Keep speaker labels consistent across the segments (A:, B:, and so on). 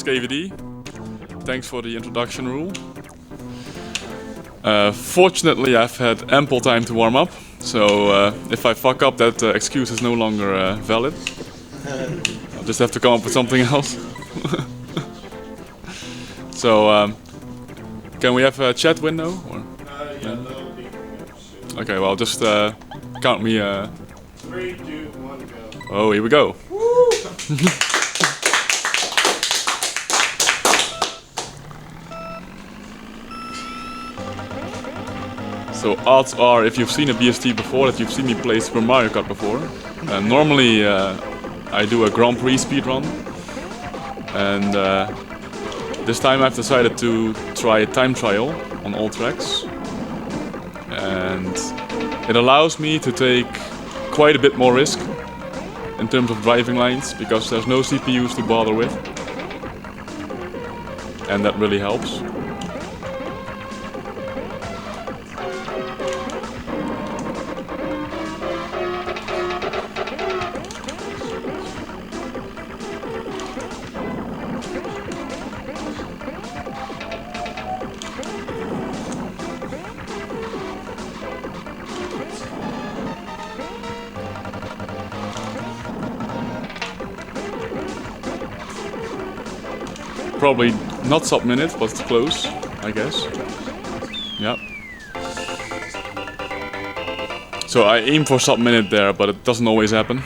A: KVD. Thanks for the introduction rule. Fortunately, I've had ample time to warm up, so if I fuck up, that excuse is no longer valid. I'll just have to come up with something else. So, can we have a chat window? Or?
B: Yeah, that'll be good.
A: Okay, well, just count me.
B: 3, 2, 1, go.
A: Oh, here we go. So odds are, if you've seen a BSG before, that you've seen me play Super Mario Kart before. Normally I do a Grand Prix speedrun, and this time I've decided to try a time trial on all tracks, and it allows me to take quite a bit more risk in terms of driving lines, because there's no CPUs to bother with, and that really helps. Probably not sub-minute, but close, I guess. Yeah. So I aim for sub-minute there, but it doesn't always happen.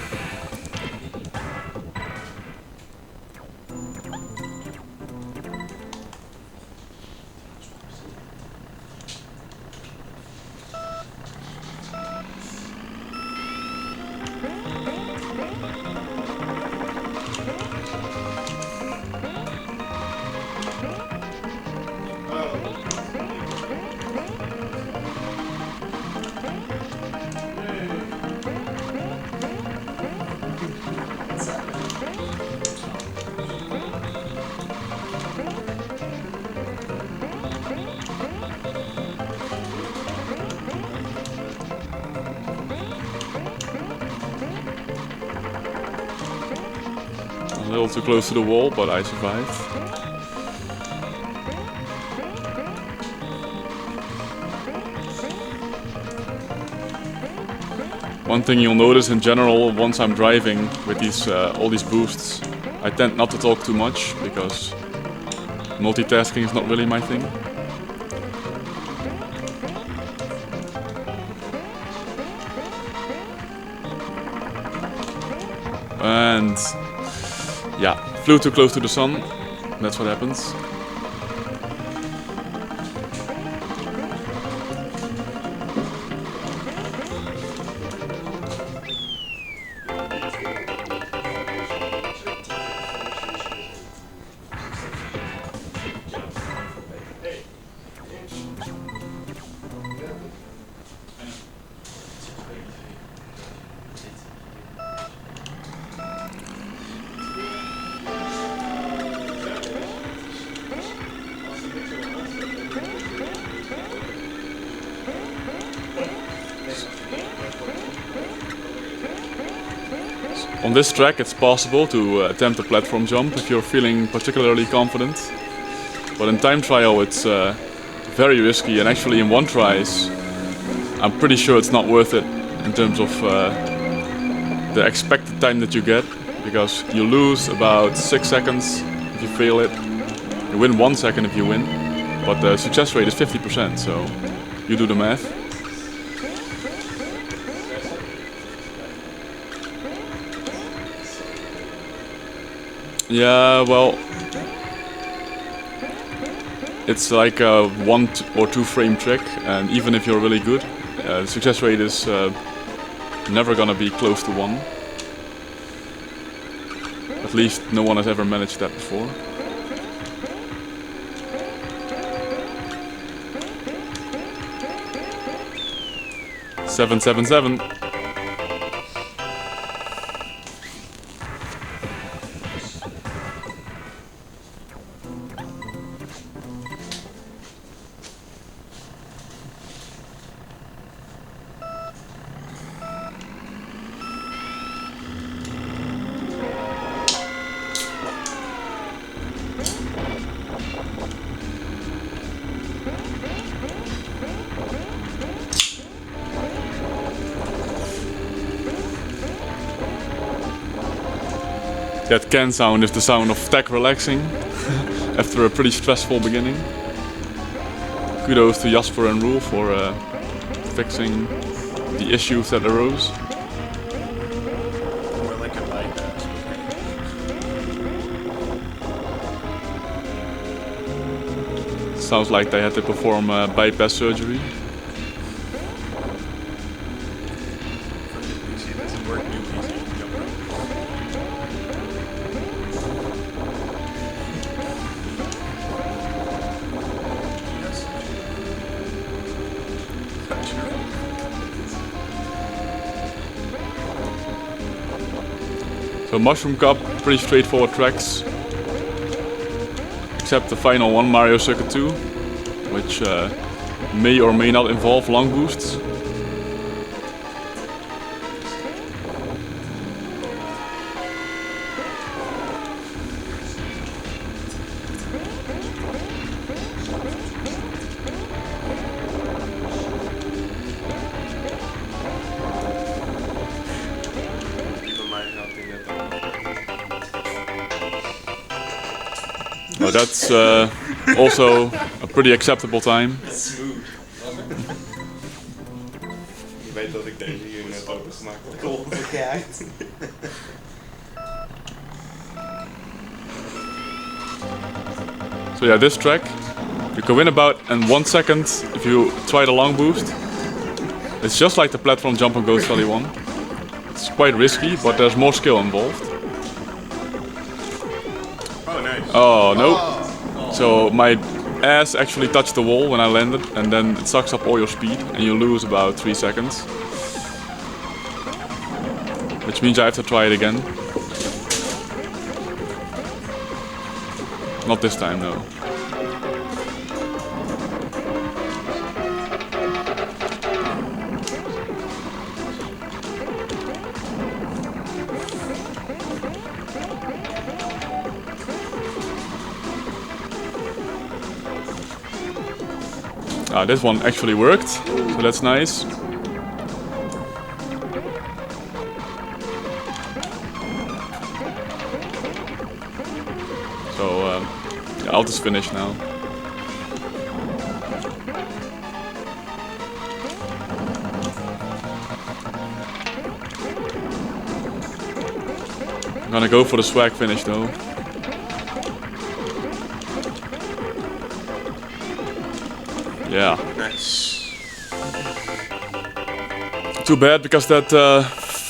A: A little too close to the wall, but I survived. One thing you'll notice in general, once I'm driving with these all these boosts, I tend not to talk too much, because multitasking is not really my thing. And yeah, flew too close to the sun, that's what happens. On this track it's possible to attempt a platform jump if you're feeling particularly confident, but in time trial it's very risky, and actually in one tries I'm pretty sure it's not worth it in terms of the expected time that you get, because you lose about 6 seconds if you fail it, you win 1 second if you win, but the success rate is 50%, so you do the math. Yeah, well, it's like a 1 or 2 frame trick, and even if you're really good, the success rate is never gonna be close to 1. At least no one has ever managed that before. "777. That can sound is the sound of tech relaxing after a pretty stressful beginning. Kudos to Jasper and Roel for fixing the issues that arose.
B: More like a light.
A: Sounds like they had to perform bypass surgery.
B: PC doesn't work. New PC. Jump rope.
A: So Mushroom Cup, pretty straightforward tracks. Except the final one, Mario Circuit 2, which may or may not involve long boosts. Well, that's also a pretty acceptable time.
B: Smooth. Je weet dat ik deze hier net opengemaakt heb. Cool. Gekijkt.
A: So yeah, this track, you can win about in 1 second if you try the long boost. It's just like the platform jump on Ghost Valley 1. It's quite risky, but there's more skill involved.
B: Oh, nice.
A: Oh, no. So my ass actually touched the wall when I landed, and then it sucks up all your speed, and you lose about 3 seconds. Which means I have to try it again. Not this time, no. This one actually worked, so that's nice. So yeah, I'll just finish now. I'm gonna go for the swag finish though. Yeah.
B: Nice.
A: Too bad because that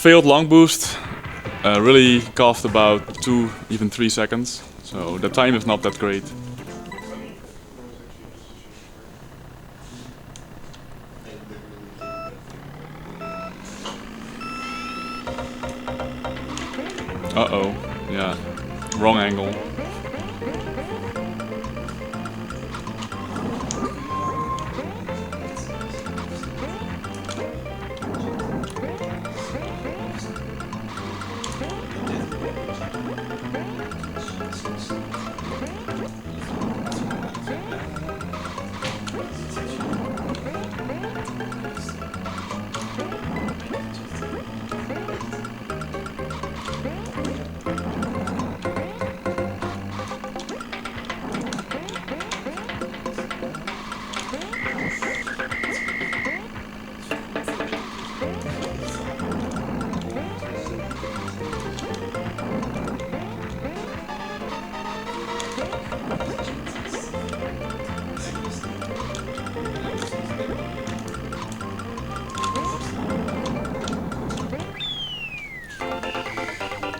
A: failed long boost really cost about 2, even 3 seconds. So the time is not that great. Uh-oh. Yeah. Wrong angle.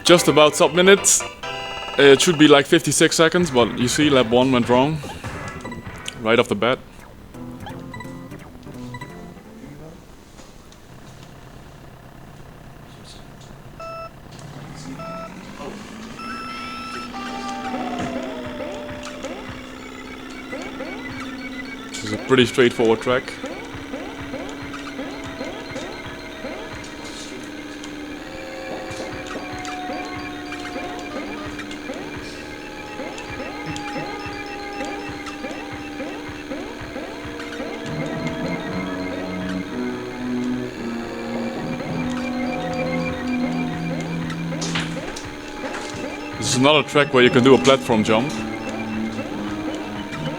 A: Just about submitted. It should be like 56 seconds, but you see lap 1 went wrong. Right off the bat. This is a pretty straightforward track. This is another track where you can do a platform jump,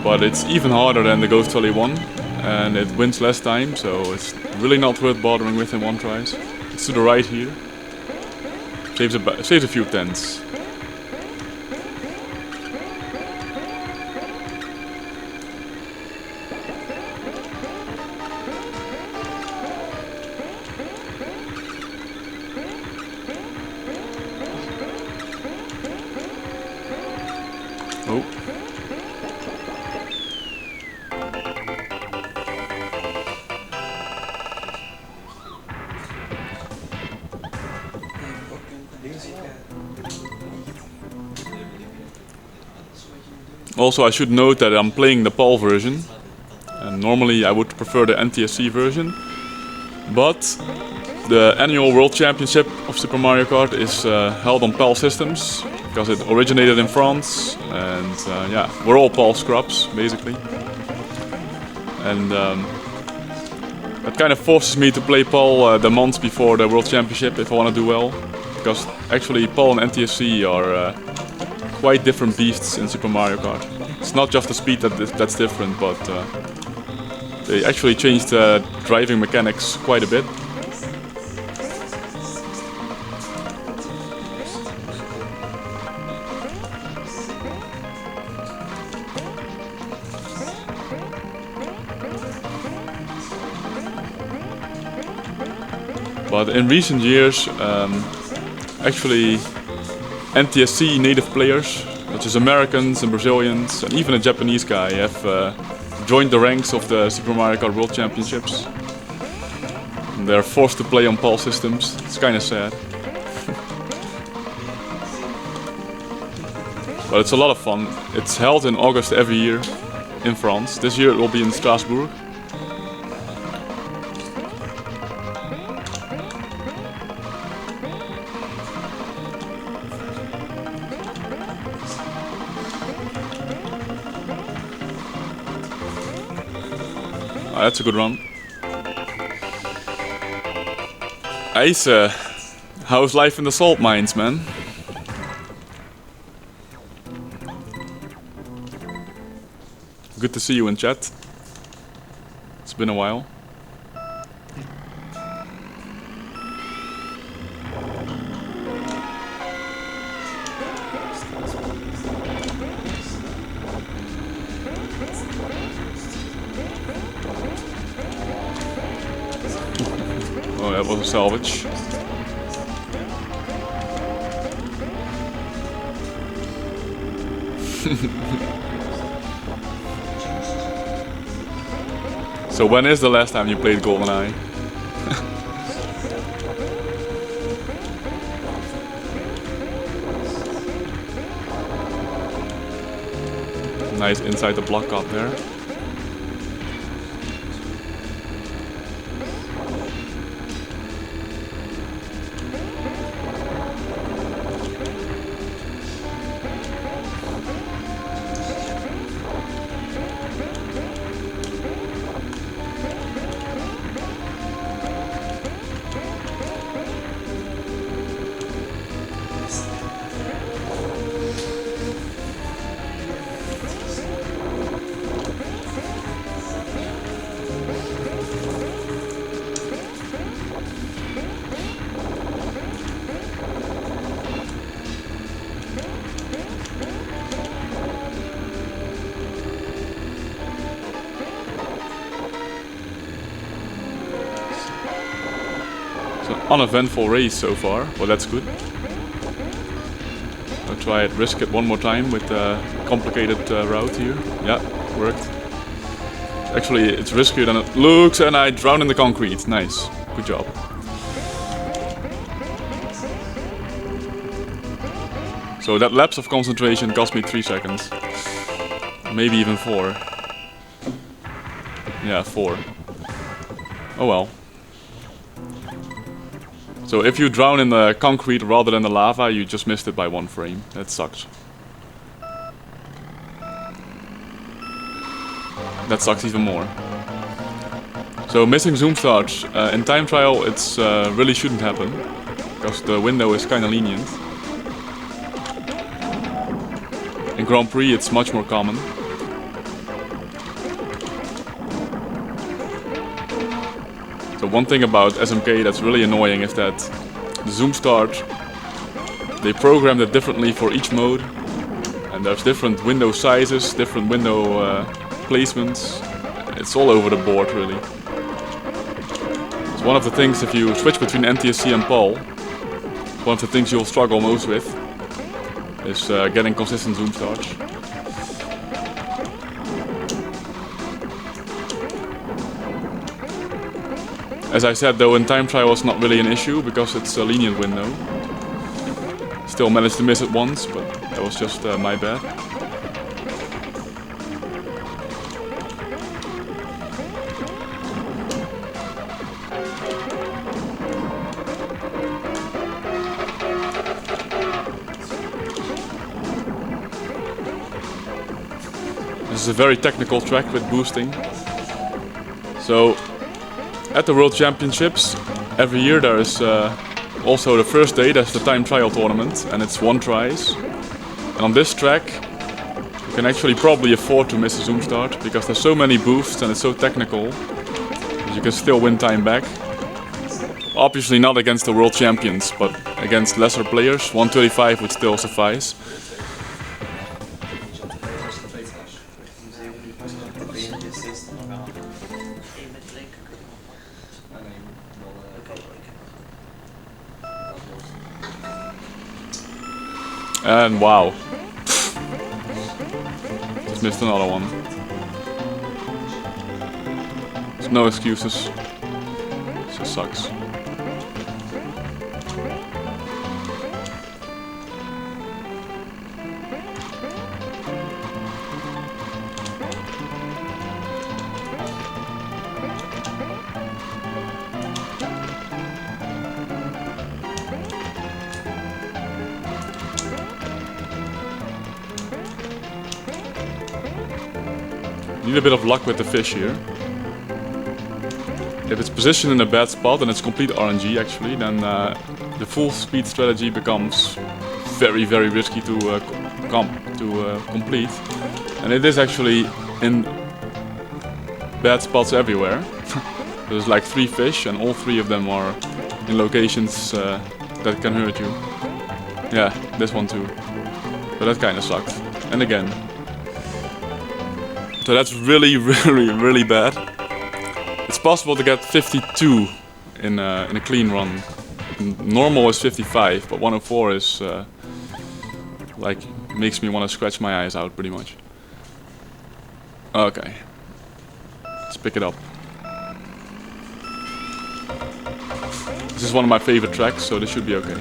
A: but it's even harder than the Ghost Valley one, and it wins less time, so it's really not worth bothering with in one tries. It's to the right here. Saves a few tenths. Oh. Also, I should note that I'm playing the PAL version, and normally I would prefer the NTSC version, but the annual World Championship of Super Mario Kart is held on PAL systems, because it originated in France, and yeah, we're all PAL scrubs, basically. And that kind of forces me to play PAL the month before the World Championship if I want to do well, because actually PAL and NTSC are quite different beasts in Super Mario Kart. It's not just the speed that's different, but they actually changed the driving mechanics quite a bit. But in recent years, actually NTSC native players, such as Americans and Brazilians, and even a Japanese guy, have joined the ranks of the Super Mario Kart World Championships. And they're forced to play on PAL systems. It's kind of sad. But it's a lot of fun. It's held in August every year in France. This year it will be in Strasbourg. That's a good run. Ace, how's life in the salt mines, man? Good to see you in chat. It's been a while. Oh, that was a salvage. So when is the last time you played GoldenEye? Nice inside the block up there. Uneventful race so far, well that's good. I'll try it, risk it one more time with the complicated route here. Yeah, worked. Actually, it's riskier than it looks, and I drown in the concrete. Nice, good job. So that lapse of concentration cost me 3 seconds. Maybe even 4. Yeah, 4. Oh well. So if you drown in the concrete rather than the lava, you just missed it by 1 frame. That sucks. That sucks even more. So missing zoom starts. In time trial it's really shouldn't happen, because the window is kinda lenient. In Grand Prix it's much more common. So one thing about SMK that's really annoying is that the zoom start, they programmed it differently for each mode, and there's different window sizes, different window placements. It's all over the board really. It's one of the things, if you switch between NTSC and PAL, one of the things you'll struggle most with is getting consistent zoom starts. As I said though, in time trial it's not really an issue because it's a lenient window. Still managed to miss it once, but that was just my bad. This is a very technical track with boosting. So at the World Championships every year there is also the first day there's the time trial tournament, and it's 1 tries. And on this track you can actually probably afford to miss a zoom start because there's so many boosts and it's so technical that you can still win time back. Obviously not against the world champions, but against lesser players 135 would still suffice. And wow, just missed another one. There's no excuses, it just sucks. Need a bit of luck with the fish here. If it's positioned in a bad spot and it's complete RNG actually, then the full speed strategy becomes very risky to complete. And it is actually in bad spots everywhere. There's like 3 fish and all 3 of them are in locations that can hurt you. Yeah, this one too. So that kinda sucked. And again. So that's really bad. It's possible to get 52 in a clean run. Normal is 55, but 104 is like makes me want to scratch my eyes out pretty much. Okay, let's pick it up. This is one of my favorite tracks, so this should be okay.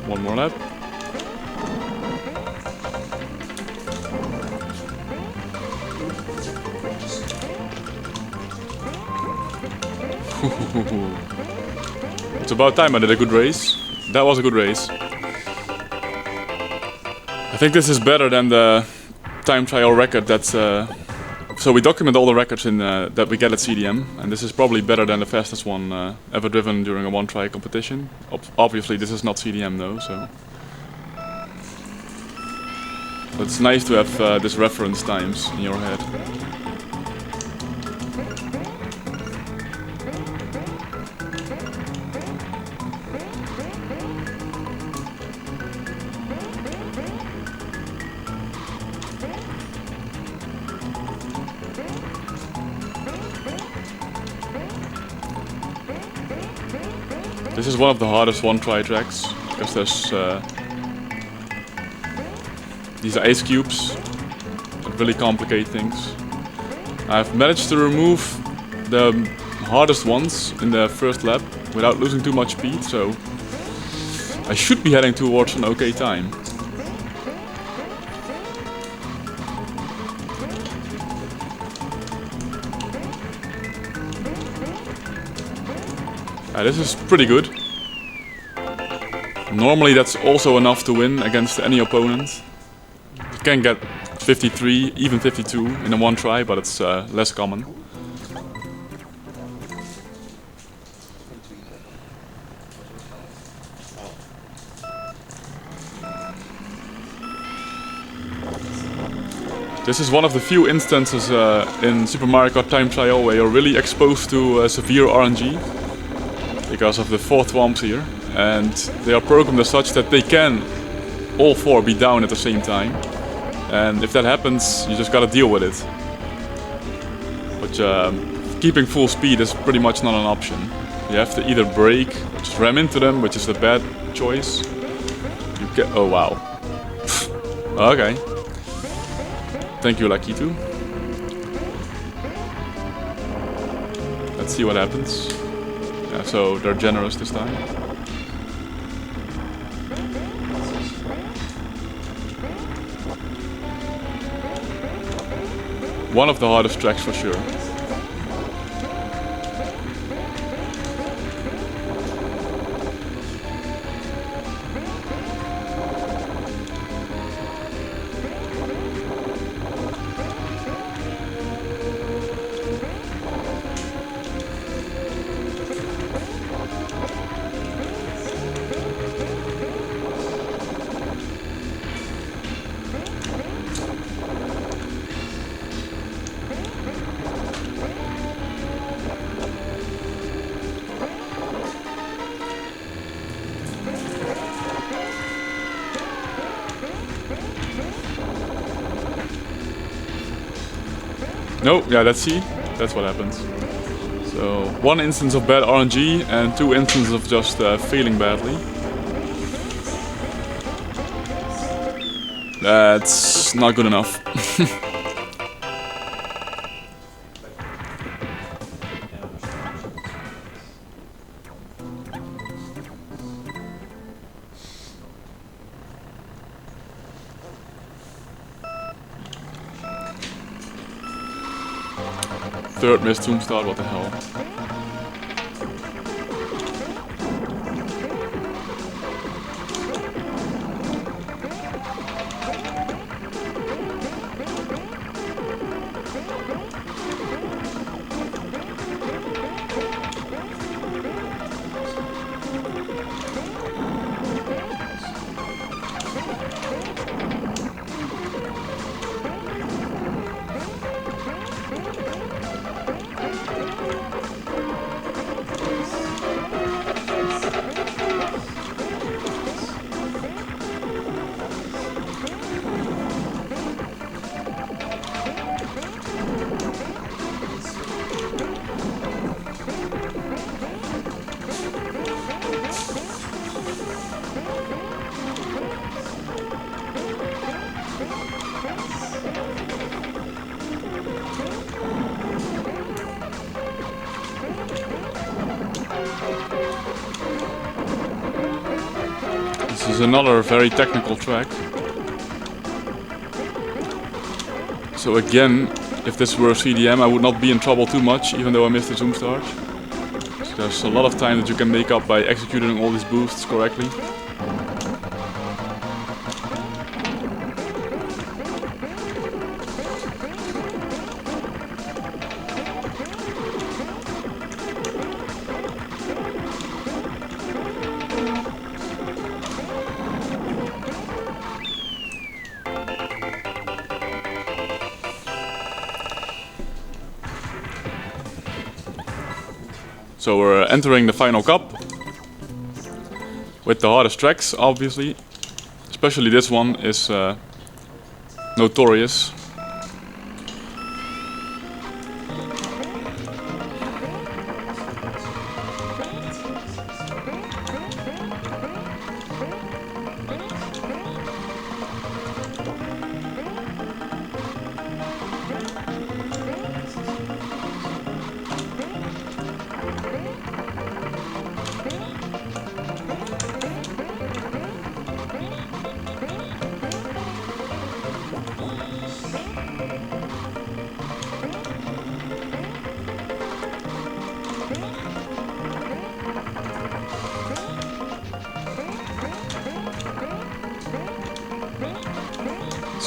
A: One more lap. It's about time I did a good race. That was a good race. I think this is better than the time trial record that's... So we document all the records in, that we get at CDM, and this is probably better than the fastest one ever driven during a 1-try competition. Obviously this is not CDM though, so... But it's nice to have this reference times in your head. This is one of the hardest 1-try tracks. because there's these ice cubes that really complicate things. I've managed to remove the hardest ones in the first lap without losing too much speed, so I should be heading towards an okay time. This is pretty good. Normally that's also enough to win against any opponent. You can get 53, even 52 in a one try, but it's less common. This is one of the few instances in Super Mario Kart Time Trial where you're really exposed to severe RNG because of the 4 thwomps here, and they are programmed as such that they can all 4 be down at the same time, and if that happens you just gotta deal with it. But keeping full speed is pretty much not an option. You have to either brake or just ram into them, which is the bad choice. You get, oh wow. Okay. Thank you, Lucky too. Let's see what happens. Yeah, so they're generous this time. One of the hardest tracks for sure. No, yeah, let's see. That's what happens. So, 1 instance of bad RNG and 2 instances of just failing badly. That's not good enough. Third missed zoom start, what the hell. This is another very technical track. So again, if this were CDM, I would not be in trouble too much, even though I missed the zoom start. So there's a lot of time that you can make up by executing all these boosts correctly. So we're entering the final cup with the hardest tracks, obviously. Especially this one is notorious.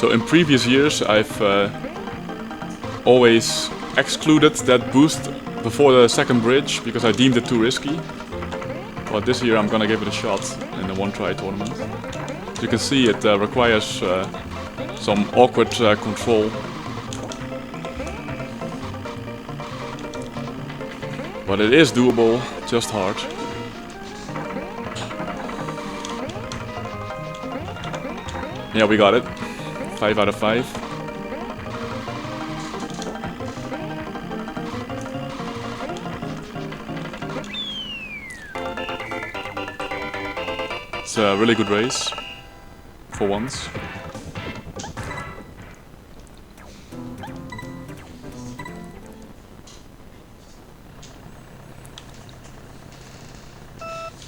A: So in previous years I've always excluded that boost before the second bridge because I deemed it too risky. But this year I'm gonna give it a shot in the one-try tournament. As you can see, it requires some awkward control. But it is doable, just hard. Yeah, we got it. 5 out of 5. It's a really good race, for once.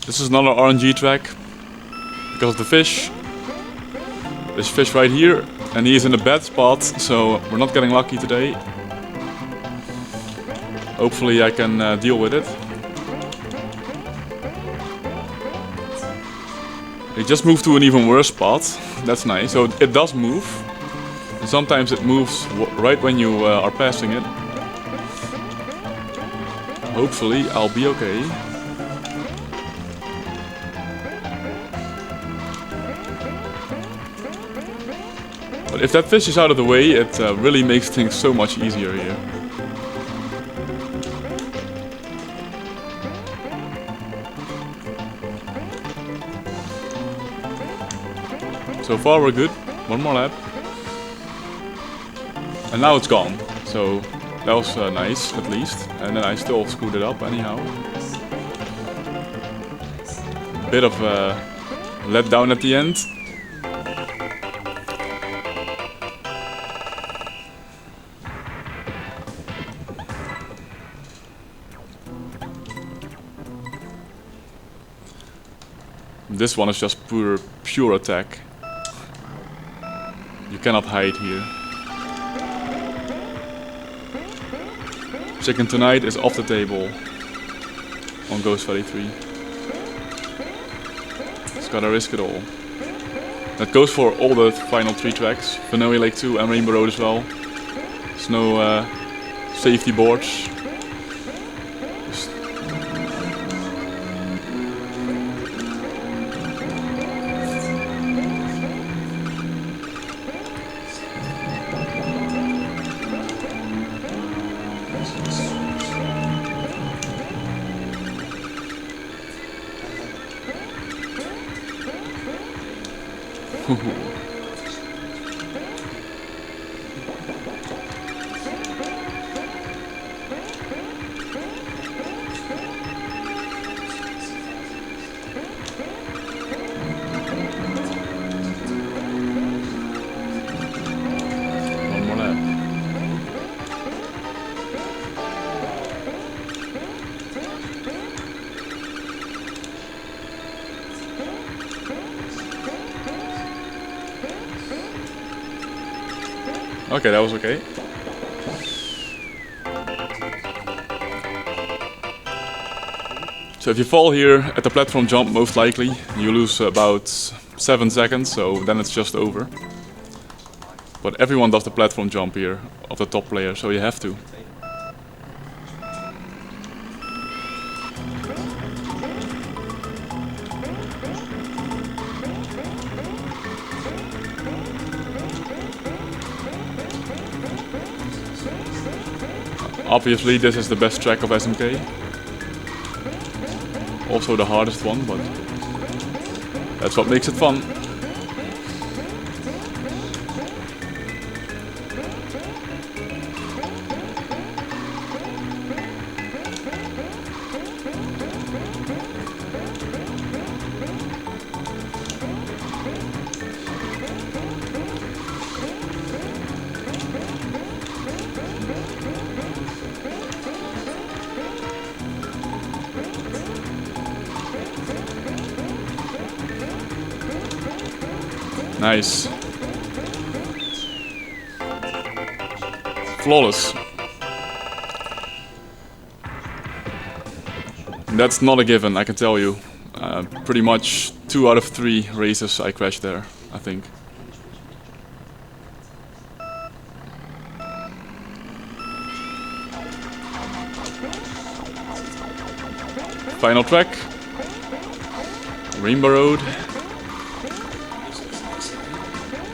A: This is another RNG track, because of the fish. There's fish right here, and he is in a bad spot, so we're not getting lucky today. Hopefully I can deal with it. He just moved to an even worse spot. That's nice. So it does move. And sometimes it moves right when you are passing it. Hopefully I'll be okay. But if that fish is out of the way, it really makes things so much easier here. So far we're good. One more lap. And now it's gone. So that was nice, at least. And then I still screwed it up anyhow. Bit of a letdown at the end. This one is just pure attack. You cannot hide here. Chicken Tonight is off the table on Ghost Valley 3. It's gotta risk it all. That goes for all the final 3 tracks. Vanilla Lake 2 and Rainbow Road as well. There's no safety boards. One more lap. Okay, that was okay. So if you fall here at the platform jump, most likely, you lose about 7 seconds, so then it's just over. But everyone does the platform jump here, of the top player, so you have to. Obviously this is the best track of SMK. Also the hardest one, but that's what makes it fun. Nice. Flawless. That's not a given, I can tell you. Pretty much 2 out of 3 races I crashed there, I think. Final track. Rainbow Road.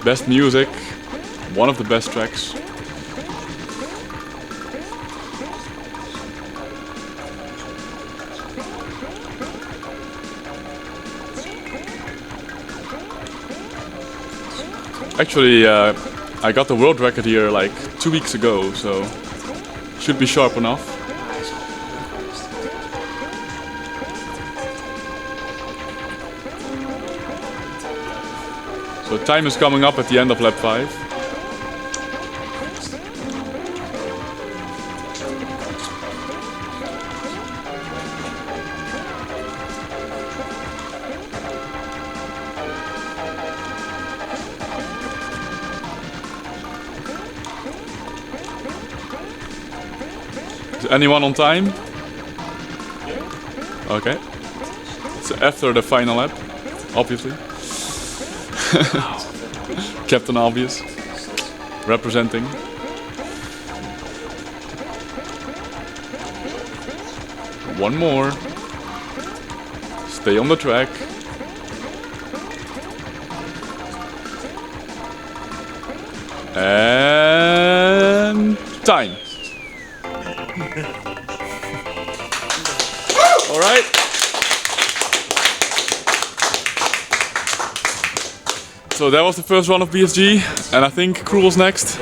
A: Best music. One of the best tracks. Actually, I got the world record here like 2 weeks ago, so should be sharp enough. So time is coming up at the end of lap 5. Is anyone on time? Okay. It's after the final lap, obviously. Captain Obvious. Representing. One more. Stay on the track. And time. All right. So that was the first run of BSG, and I think Cruel's next.